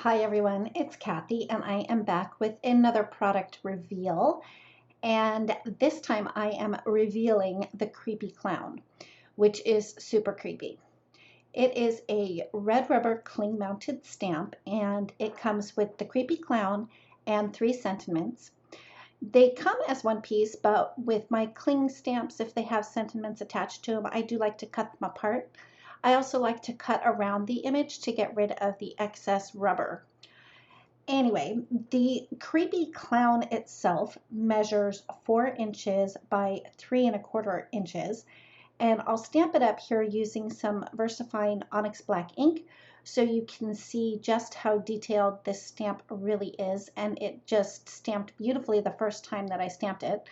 Hi everyone, it's Cathy and I am back with another product reveal, and this time I am revealing the Creepy Clown, which is super creepy. It is a red rubber cling mounted stamp and it comes with the Creepy Clown and 3 sentiments. They come as one piece, but with my cling stamps, if they have sentiments attached to them, I do like to cut them apart. I also like to cut around the image to get rid of the excess rubber. Anyway, the Creepy Clown itself measures 4 inches by 3¼ inches, and I'll stamp it up here using some VersaFine Onyx Black ink so you can see just how detailed this stamp really is, and it just stamped beautifully the first time that I stamped it.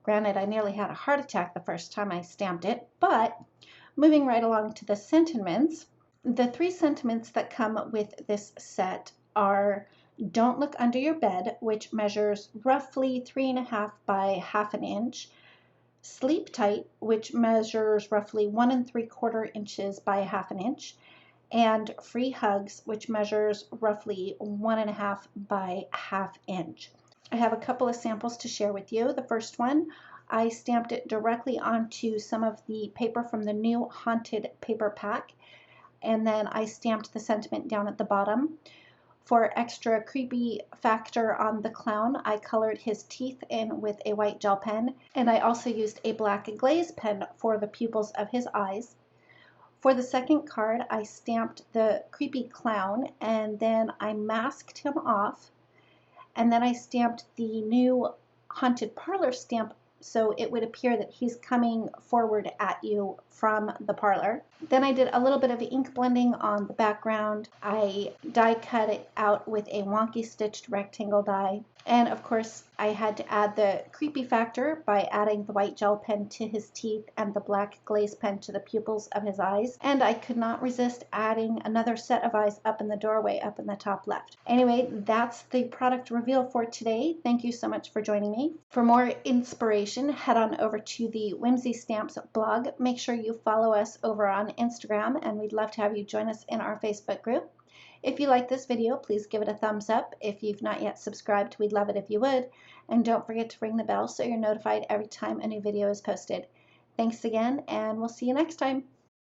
Granted, I nearly had a heart attack the first time I stamped it, but moving right along to the sentiments, the 3 sentiments that come with this set are Don't Look Under Your Bed, which measures roughly 3½ by ½ inch, Sleep Tight, which measures roughly 1¾ inches by ½ inch, and Free Hugs, which measures roughly 1½ by ½ inch. I have a couple of samples to share with you. The first one, I stamped it directly onto some of the paper from the new Haunted paper pack, and then I stamped the sentiment down at the bottom. For extra creepy factor on the clown, I colored his teeth in with a white gel pen, and I also used a black glaze pen for the pupils of his eyes. For the second card, I stamped the Creepy Clown, and then I masked him off, and then I stamped the new Haunted Parlor stamp so it would appear that he's coming forward at you from the parlor. Then I did a little bit of ink blending on the background. I die cut it out with a Wonky stitched rectangle die. And of course, I had to add the creepy factor by adding the white gel pen to his teeth and the black glaze pen to the pupils of his eyes. And I could not resist adding another set of eyes up in the doorway up in the top left. Anyway, that's the product reveal for today. Thank you so much for joining me. For more inspiration, head on over to the Whimsy Stamps blog. Make sure you follow us over on Instagram, and we'd love to have you join us in our Facebook group. If you like this video, please give it a thumbs up. If you've not yet subscribed, we'd love it if you would. And don't forget to ring the bell so you're notified every time a new video is posted. Thanks again, and we'll see you next time.